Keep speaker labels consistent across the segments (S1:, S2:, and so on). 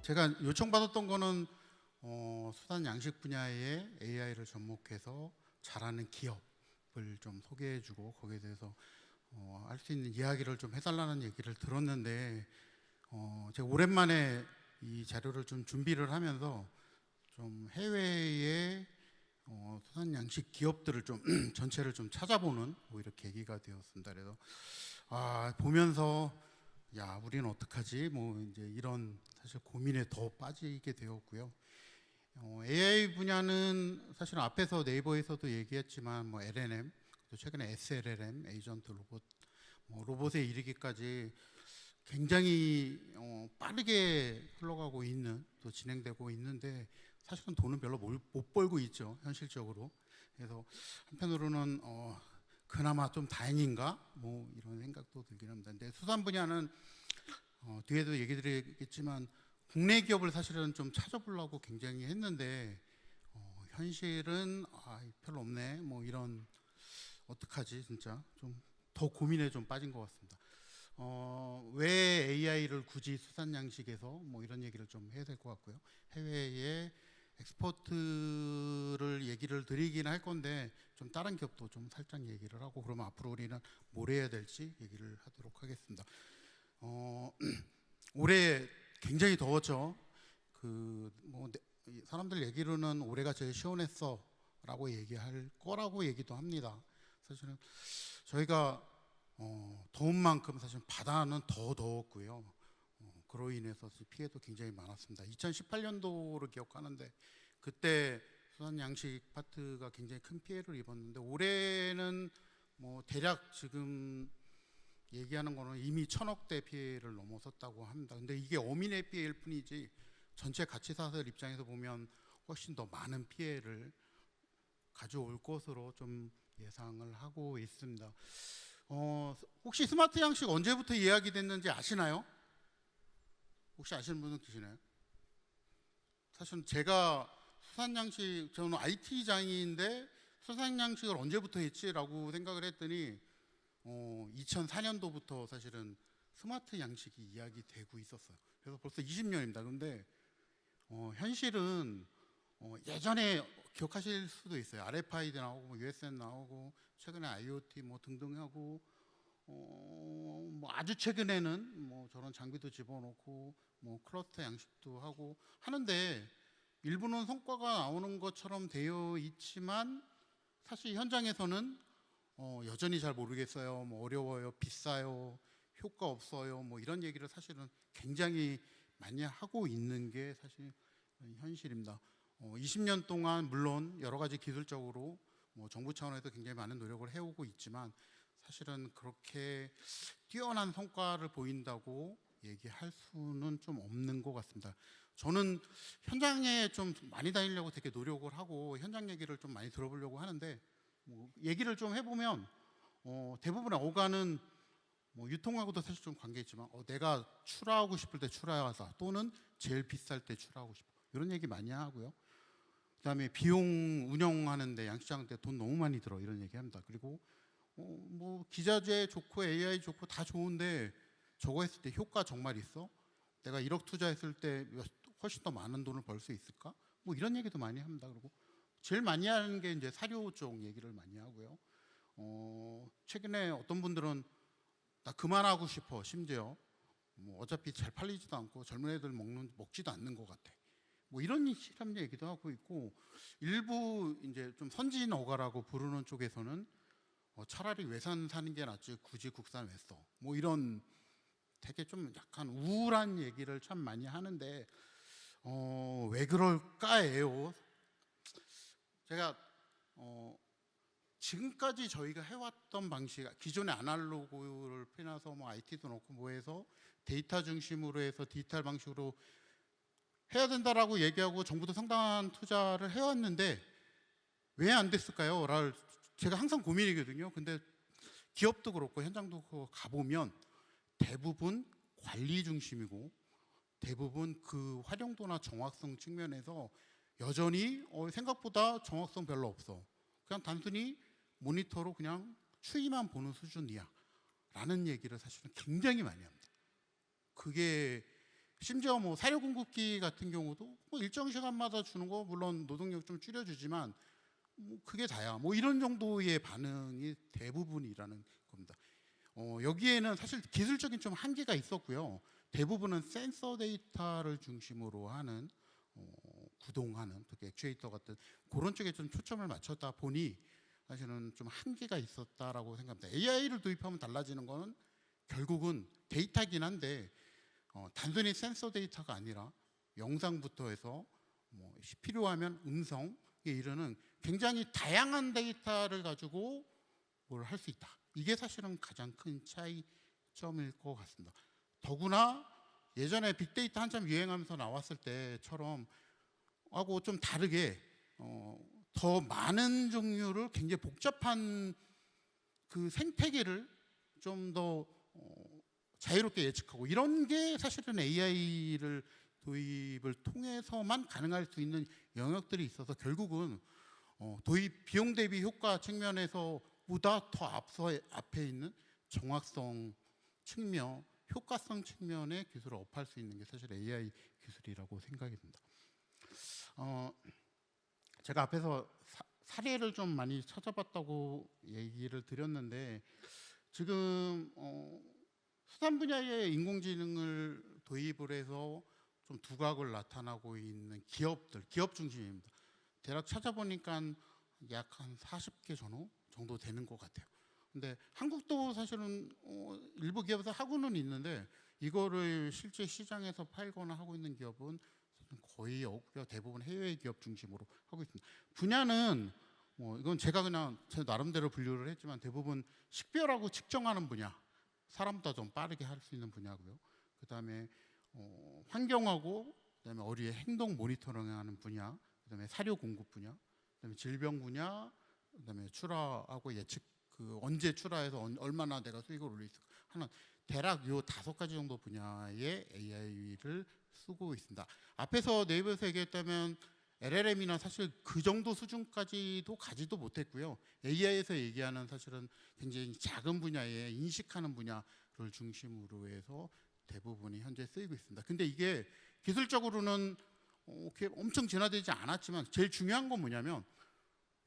S1: 제가 요청받았던 거는 수산 양식 분야의 AI를 접목해서 잘하는 기업을 좀 소개해주고 거기에 대해서 할 수 있는 이야기를 좀 해달라는 얘기를 들었는데 제가 오랜만에 이 자료를 좀 준비를 하면서 좀 해외의 수산 양식 기업들을 좀 전체를 좀 찾아보는 오히려 계기가 되었습니다. 그래서 보면서 야, 우리는 어떡하지? 뭐 이제 이런 사실 고민에 더 빠지게 되었고요. AI 분야는 사실 앞에서 네이버에서도 얘기했지만 뭐 LLM, 또 최근에 SLLM, 에이전트 로봇, 로봇에 이르기까지 굉장히 빠르게 흘러가고 있는, 또 진행되고 있는데 사실은 돈은 별로 못 벌고 있죠, 현실적으로. 그래서 한편으로는 그나마 좀 다행인가? 뭐 이런 생각도 들긴 합니다. 근데 수산 분야는 뒤에도 얘기 드리겠지만 국내 기업을 사실은 좀 찾아보려고 굉장히 했는데 현실은 별로 없네. 뭐 이런 어떡하지 진짜 좀 더 고민에 좀 빠진 것 같습니다. 왜 AI를 굳이 수산 양식에서 뭐 이런 얘기를 좀 해야 될 것 같고요. 해외에 엑스포트를 얘기를 드리긴 할 건데 좀 다른 기업도 좀 살짝 얘기를 하고 그러면 앞으로 우리는 뭘 해야 될지 얘기를 하도록 하겠습니다. 올해 굉장히 더웠죠. 사람들 얘기로는 올해가 제일 시원했어라고 얘기할 거라고 얘기도 합니다. 사실은 저희가 더운 만큼 사실 바다는 더 더웠고요. 그로 인해서 피해도 굉장히 많았습니다. 2018년도를 기억하는데 그때 수산 양식 파트가 굉장히 큰 피해를 입었는데 올해는 뭐 대략 지금 얘기하는 거는 이미 1,000억대 피해를 넘어섰다고 합니다. 근데 이게 어민의 피해일 뿐이지 전체 가치사슬 입장에서 보면 훨씬 더 많은 피해를 가져올 것으로 좀 예상을 하고 있습니다. 혹시 스마트 양식 언제부터 이야기됐는지 아시나요? 혹시 아시는 분은 계시나요? 사실 제가 수산양식, 저는 IT장인데 수산양식을 언제부터 했지라고 생각을 했더니 2004년도부터 사실은 스마트 양식이 이야기되고 있었어요. 그래서 벌써 20년입니다. 그런데 현실은 예전에 기억하실 수도 있어요. RFID 나오고 USN 나오고 최근에 IoT 뭐 등등 하고 뭐 아주 최근에는 뭐 저런 장비도 집어넣고 뭐 클러스터 양식도 하고 하는데 일부는 성과가 나오는 것처럼 되어 있지만 사실 현장에서는 여전히 잘 모르겠어요. 뭐 어려워요, 비싸요, 효과 없어요. 뭐 이런 얘기를 사실은 굉장히 많이 하고 있는 게 사실 현실입니다. 20년 동안 물론 여러 가지 기술적으로 뭐 정부 차원에서 굉장히 많은 노력을 해오고 있지만 사실은 그렇게 뛰어난 성과를 보인다고 얘기할 수는 좀 없는 것 같습니다. 저는 현장에 좀 많이 다니려고 되게 노력을 하고 현장 얘기를 좀 많이 들어보려고 하는데 뭐 얘기를 좀 해보면 대부분의 어가는 뭐 유통하고도 사실 좀 관계 있지만 내가 출하하고 싶을 때 출하하자 또는 제일 비쌀 때 출하하고 싶어 이런 얘기 많이 하고요. 그다음에 비용 운영하는데 양식장 때 돈 너무 많이 들어 이런 얘기 합니다. 그리고 뭐 기자재 좋고 AI 좋고 다 좋은데 저거 했을 때 효과 정말 있어? 내가 1억 투자했을 때 훨씬 더 많은 돈을 벌 수 있을까? 뭐 이런 얘기도 많이 합니다. 그리고 제일 많이 하는 게 이제 사료 쪽 얘기를 많이 하고요. 최근에 어떤 분들은 나 그만하고 싶어. 심지어 뭐 어차피 잘 팔리지도 않고 젊은 애들 먹지도 않는 것 같아. 뭐 이런 실험 얘기도 하고 있고 일부 이제 좀 선진 어가라고 부르는 쪽에서는 차라리 외산 사는 게 낫지 굳이 국산 왜 써? 뭐 이런 되게 좀 약간 우울한 얘기를 참 많이 하는데 왜 그럴까예요. 제가 지금까지 저희가 해왔던 방식, 기존의 아날로그를 빼놔서 뭐 IT도 넣고 뭐 해서 데이터 중심으로 해서 디지털 방식으로 해야 된다라고 얘기하고 정부도 상당한 투자를 해왔는데 왜 안 됐을까요? 제가 항상 고민이거든요. 근데 기업도 그렇고 현장도 그렇고 가보면 대부분 관리 중심이고 대부분 그 활용도나 정확성 측면에서 여전히 생각보다 정확성 별로 없어. 그냥 단순히 모니터로 그냥 추이만 보는 수준이야 라는 얘기를 사실은 굉장히 많이 합니다. 그게 심지어 뭐 사료 공급기 같은 경우도 뭐 일정 시간마다 주는 거 물론 노동력 좀 줄여주지만 뭐 그게 다야. 뭐 이런 정도의 반응이 대부분이라는 겁니다. 여기에는 사실 기술적인 좀 한계가 있었고요. 대부분은 센서 데이터를 중심으로 하는 구동하는 특히 액추에이터 같은 그런 쪽에 좀 초점을 맞췄다 보니 사실은 좀 한계가 있었다라고 생각합니다. AI를 도입하면 달라지는 거는 결국은 데이터긴 한데 단순히 센서 데이터가 아니라 영상부터 해서 뭐 필요하면 음성에 이르는 굉장히 다양한 데이터를 가지고 뭘 할 수 있다. 이게 사실은 가장 큰 차이점일 것 같습니다. 더구나 예전에 빅데이터 한참 유행하면서 나왔을 때처럼 하고 좀 다르게 더 많은 종류를 굉장히 복잡한 그 생태계를 좀 더 자유롭게 예측하고 이런 게 사실은 AI를 도입을 통해서만 가능할 수 있는 영역들이 있어서 결국은 도입 비용 대비 효과 측면에서보다 더 앞에 있는 정확성 측면, 효과성 측면의 기술을 업할 수 있는 게 사실 AI 기술이라고 생각이 듭니다. 제가 앞에서 사례를 좀 많이 찾아봤다고 얘기를 드렸는데 지금 수산 분야의 인공지능을 도입을 해서 좀 두각을 나타나고 있는 기업들, 기업 중심입니다. 대략 찾아보니까 약 한 40개 정도 되는 것 같아요. 근데 한국도 사실은 일부 기업에서 하고는 있는데 이거를 실제 시장에서 팔거나 하고 있는 기업은 거의 없고요. 대부분 해외 기업 중심으로 하고 있습니다. 분야는 이건 제가 그냥 제 나름대로 분류를 했지만 대부분 식별하고 측정하는 분야, 사람보다 좀 빠르게 할 수 있는 분야고요. 그다음에 환경하고 그다음에 어리의 행동 모니터링하는 분야, 그다음에 사료 공급 분야, 그다음에 질병 분야, 그다음에 출하하고 예측 그 언제 출하해서 얼마나 내가 수익을 올릴 수 하는 대략 요 5가지 정도 분야의 AI를 쓰고 있습니다. 앞에서 네이버에서 얘기했다면 LLM이나 사실 그 정도 수준까지도 가지도 못했고요. AI에서 얘기하는 사실은 굉장히 작은 분야에 인식하는 분야를 중심으로 해서 대부분이 현재 쓰이고 있습니다. 근데 이게 기술적으로는 엄청 진화되지 않았지만 제일 중요한 건 뭐냐면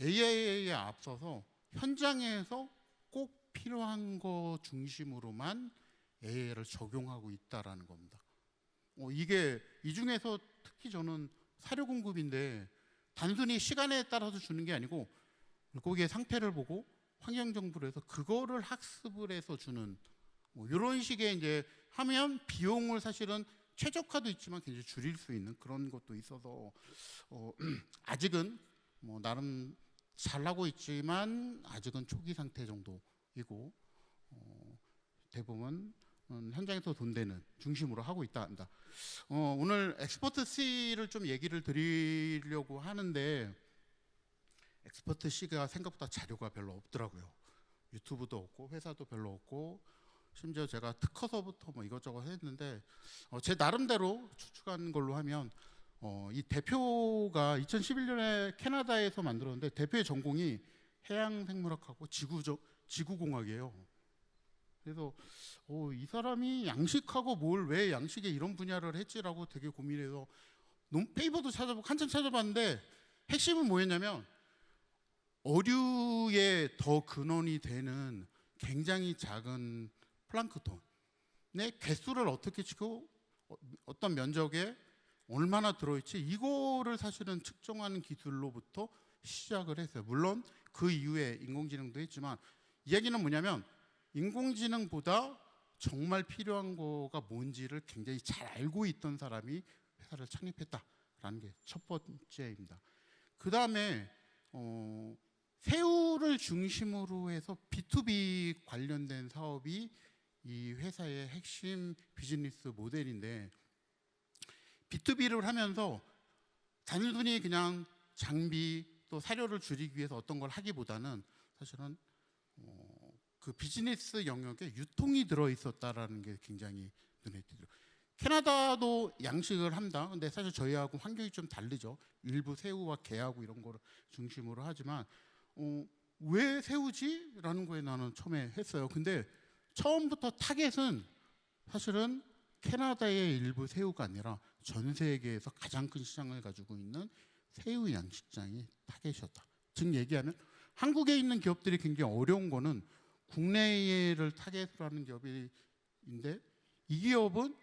S1: AI에 앞서서 현장에서 꼭 필요한 거 중심으로만 AI를 적용하고 있다라는 겁니다. 이게 이 중에서 특히 저는 사료 공급인데 단순히 시간에 따라서 주는 게 아니고 물고기의 상태를 보고 환경 정보를 해서 그거를 학습을 해서 주는 이런 식의 이제 하면 비용을 사실은 최적화도 있지만 굉장히 줄일 수 있는 그런 것도 있어서 아직은 나름 잘하고 있지만 아직은 초기 상태 정도이고 대부분 현장에서 돈 되는 중심으로 하고 있다 합니다. 오늘 엑스퍼트 C를 좀 얘기를 드리려고 하는데 엑스퍼트 C가 생각보다 자료가 별로 없더라고요. 유튜브도 없고 회사도 별로 없고 심지어 제가 특허서부터 이것저것 했는데 제 나름대로 추측한 걸로 하면 이 대표가 2011년에 캐나다에서 만들었는데 대표의 전공이 해양생물학하고 지구공학이에요. 그래서 이 사람이 양식하고 뭘 왜 양식에 이런 분야를 했지라고 되게 고민해서 페이퍼도 찾아보고 한참 찾아봤는데 핵심은 뭐였냐면 어류의 더 근원이 되는 굉장히 작은 플랑크톤의 개수를 어떻게 치고 어떤 면적에 얼마나 들어있지 이거를 사실은 측정하는 기술로부터 시작을 했어요. 물론 그 이후에 인공지능도 했지만 이야기는 뭐냐면 인공지능보다 정말 필요한 거가 뭔지를 굉장히 잘 알고 있던 사람이 회사를 창립했다라는 게 첫 번째입니다. 그 다음에 새우를 중심으로 해서 B2B 관련된 사업이 이 회사의 핵심 비즈니스 모델인데 B2B를 하면서 단순히 그냥 장비 또 사료를 줄이기 위해서 어떤 걸 하기보다는 사실은 그 비즈니스 영역에 유통이 들어있었다라는 게 굉장히 눈에 띄더라고요. 캐나다도 양식을 한다. 근데 사실 저희하고 환경이 좀 다르죠. 일부 새우와 게하고 이런 거를 중심으로 하지만 왜 새우지? 라는 거에 나는 처음에 했어요. 근데 처음부터 타겟은 사실은 캐나다의 일부 새우가 아니라 전 세계에서 가장 큰 시장을 가지고 있는 새우 양식장이 타겟이었다. 즉 얘기하면 한국에 있는 기업들이 굉장히 어려운 거는 국내를 타겟으로 하는 기업인데 이 기업은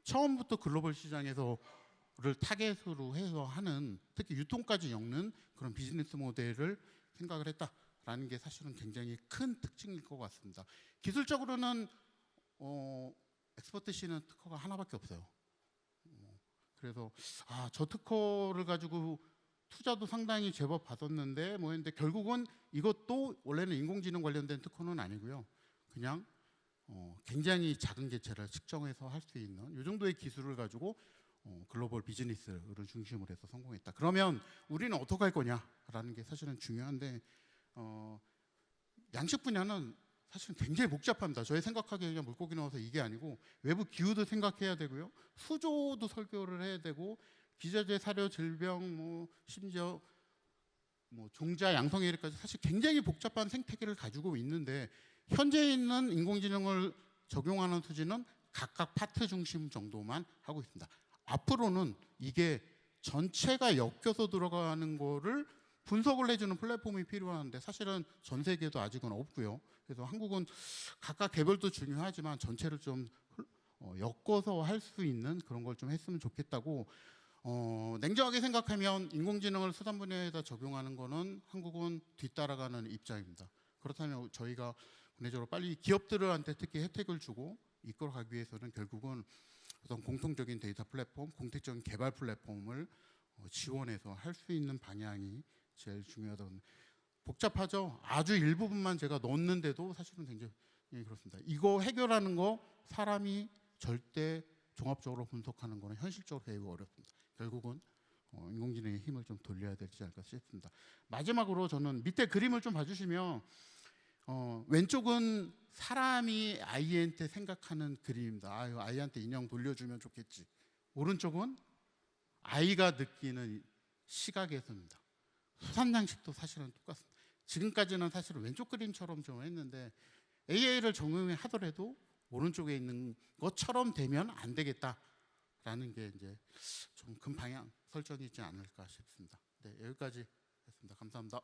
S1: 처음부터 글로벌 시장에서를 타겟으로 해서 하는, 특히 유통까지 엮는 그런 비즈니스 모델을 생각을 했다라는 게 사실은 굉장히 큰 특징일 것 같습니다. 기술적으로는 엑스퍼트 C는 특허가 하나밖에 없어요. 그래서 저 특허를 가지고 투자도 상당히 제법 받았는데 뭐 했는데 결국은 이것도 원래는 인공지능 관련된 특허는 아니고요. 그냥 굉장히 작은 개체를 측정해서 할 수 있는 이 정도의 기술을 가지고 글로벌 비즈니스를 중심으로 해서 성공했다. 그러면 우리는 어떻게 할 거냐라는 게 사실은 중요한데 양식 분야는 사실은 굉장히 복잡합니다. 저희 생각하기에 그냥 물고기 넣어서 이게 아니고 외부 기후도 생각해야 되고요. 수조도 설계를 해야 되고 기저제, 사료, 질병, 뭐 심지어 뭐 종자, 양성회리까지 사실 굉장히 복잡한 생태계를 가지고 있는데 현재 있는 인공지능을 적용하는 수준은 각각 파트 중심 정도만 하고 있습니다. 앞으로는 이게 전체가 엮여서 들어가는 거를 분석을 해주는 플랫폼이 필요한데 사실은 전 세계도 아직은 없고요. 그래서 한국은 각각 개별도 중요하지만 전체를 좀 엮어서 할 수 있는 그런 걸 좀 했으면 좋겠다고 냉정하게 생각하면 인공지능을 수산 분야에다 적용하는 거는 한국은 뒤따라가는 입장입니다. 그렇다면 저희가 국내적으로 빨리 기업들한테 특히 혜택을 주고 이끌어가기 위해서는 결국은 어떤 공통적인 데이터 플랫폼, 공통적인 개발 플랫폼을 지원해서 할 수 있는 방향이 제일 중요하다고. 복잡하죠. 아주 일부분만 제가 넣었는데도 사실은 굉장히 그렇습니다. 이거 해결하는 거 사람이 절대 종합적으로 분석하는 거는 현실적으로 매우 어렵습니다. 결국은 인공지능의 힘을 좀 돌려야 되지 않을까 싶습니다. 마지막으로 저는 밑에 그림을 좀 봐주시면 왼쪽은 사람이 아이한테 생각하는 그림입니다. 아이한테 인형 돌려주면 좋겠지. 오른쪽은 아이가 느끼는 시각에서입니다. 수산 양식도 사실은 똑같습니다. 지금까지는 사실은 왼쪽 그림처럼 좀 했는데 AI를 적용하더라도 오른쪽에 있는 것처럼 되면 안 되겠다라는 게 이제 좀 큰 방향 설정이지 않을까 싶습니다. 네, 여기까지 했습니다. 감사합니다.